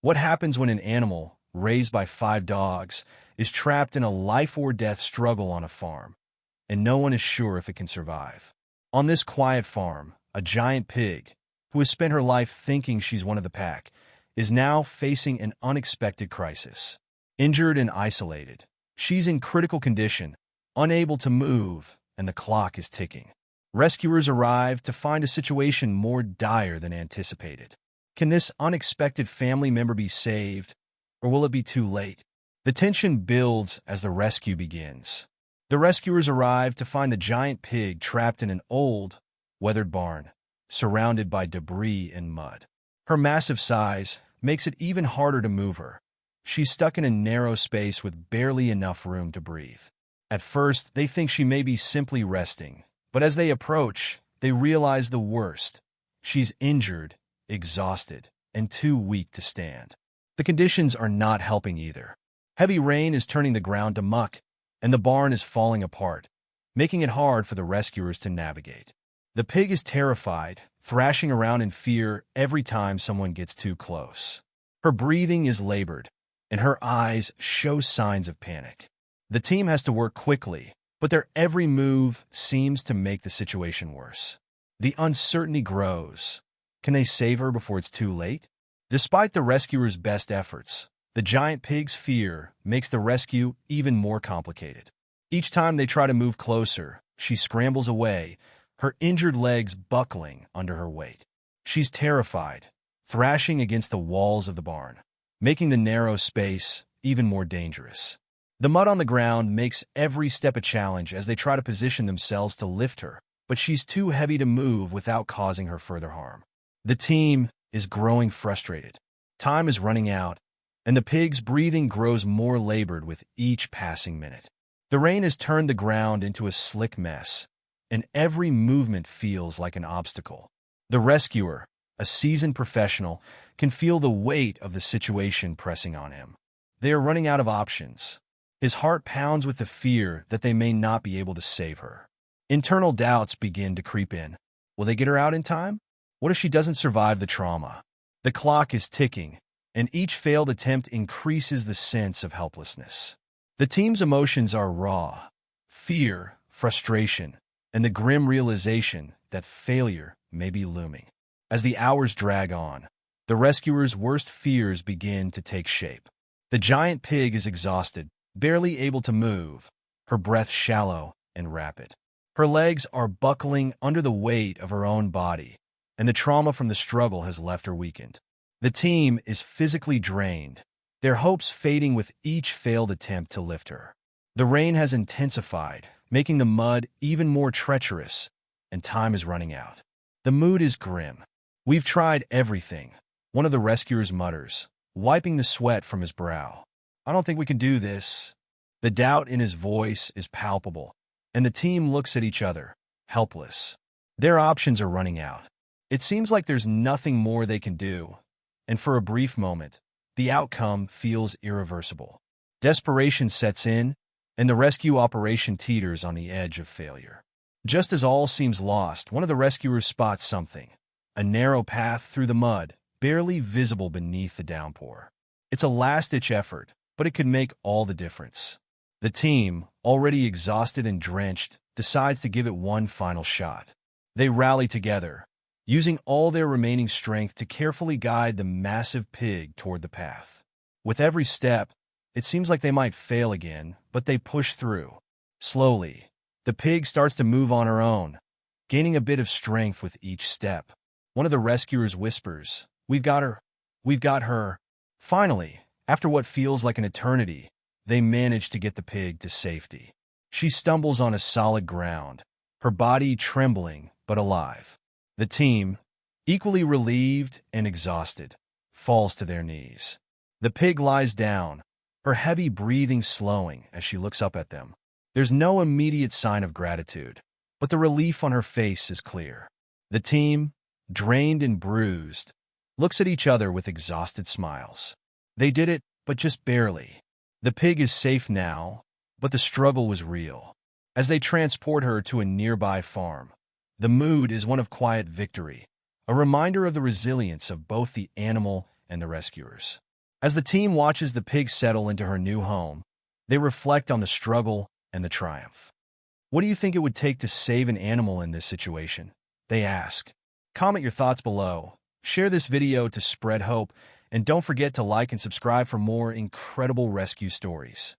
What happens when an animal, raised by 5 dogs, is trapped in a life-or-death struggle on a farm, and no one is sure if it can survive? On this quiet farm, a giant pig, who has spent her life thinking she's one of the pack, is now facing an unexpected crisis. Injured and isolated, she's in critical condition, unable to move, and the clock is ticking. Rescuers arrive to find a situation more dire than anticipated. Can this unexpected family member be saved, or will it be too late? The tension builds as the rescue begins. The rescuers arrive to find the giant pig trapped in an old, weathered barn, surrounded by debris and mud. Her massive size makes it even harder to move her. She's stuck in a narrow space with barely enough room to breathe. At first, they think she may be simply resting, but as they approach, they realize the worst. She's injured, exhausted, and too weak to stand. The conditions are not helping either. Heavy rain is turning the ground to muck, and the barn is falling apart, making it hard for the rescuers to navigate. The pig is terrified, thrashing around in fear every time someone gets too close. Her breathing is labored, and her eyes show signs of panic. The team has to work quickly, but their every move seems to make the situation worse. The uncertainty grows. Can they save her before it's too late? Despite the rescuers' best efforts, the giant pig's fear makes the rescue even more complicated. Each time they try to move closer, she scrambles away, her injured legs buckling under her weight. She's terrified, thrashing against the walls of the barn, making the narrow space even more dangerous. The mud on the ground makes every step a challenge as they try to position themselves to lift her, but she's too heavy to move without causing her further harm. The team is growing frustrated. Time is running out, and the pig's breathing grows more labored with each passing minute. The rain has turned the ground into a slick mess, and every movement feels like an obstacle. The rescuer, a seasoned professional, can feel the weight of the situation pressing on him. They are running out of options. His heart pounds with the fear that they may not be able to save her. Internal doubts begin to creep in. Will they get her out in time? What if she doesn't survive the trauma? The clock is ticking, and each failed attempt increases the sense of helplessness. The team's emotions are raw: fear, frustration, and the grim realization that failure may be looming. As the hours drag on, the rescuers' worst fears begin to take shape. The giant pig is exhausted, barely able to move, her breath shallow and rapid. Her legs are buckling under the weight of her own body, and the trauma from the struggle has left her weakened. The team is physically drained, their hopes fading with each failed attempt to lift her. The rain has intensified, making the mud even more treacherous, and time is running out. The mood is grim. "We've tried everything," one of the rescuers mutters, wiping the sweat from his brow. "I don't think we can do this." The doubt in his voice is palpable, and the team looks at each other, helpless. Their options are running out. It seems like there's nothing more they can do, and for a brief moment, the outcome feels irreversible. Desperation sets in, and the rescue operation teeters on the edge of failure. Just as all seems lost, one of the rescuers spots something: a narrow path through the mud, barely visible beneath the downpour. It's a last-ditch effort, but it could make all the difference. The team, already exhausted and drenched, decides to give it one final shot. They rally together, using all their remaining strength to carefully guide the massive pig toward the path. With every step, it seems like they might fail again, but they push through. Slowly, the pig starts to move on her own, gaining a bit of strength with each step. One of the rescuers whispers, "We've got her. We've got her." Finally, after what feels like an eternity, they manage to get the pig to safety. She stumbles on a solid ground, her body trembling but alive. The team, equally relieved and exhausted, falls to their knees. The pig lies down, her heavy breathing slowing as she looks up at them. There's no immediate sign of gratitude, but the relief on her face is clear. The team, drained and bruised, looks at each other with exhausted smiles. They did it, but just barely. The pig is safe now, but the struggle was real. As they transport her to a nearby farm, the mood is one of quiet victory, a reminder of the resilience of both the animal and the rescuers. As the team watches the pig settle into her new home, they reflect on the struggle and the triumph. What do you think it would take to save an animal in this situation? They ask. Comment your thoughts below. Share this video to spread hope, and don't forget to like and subscribe for more incredible rescue stories.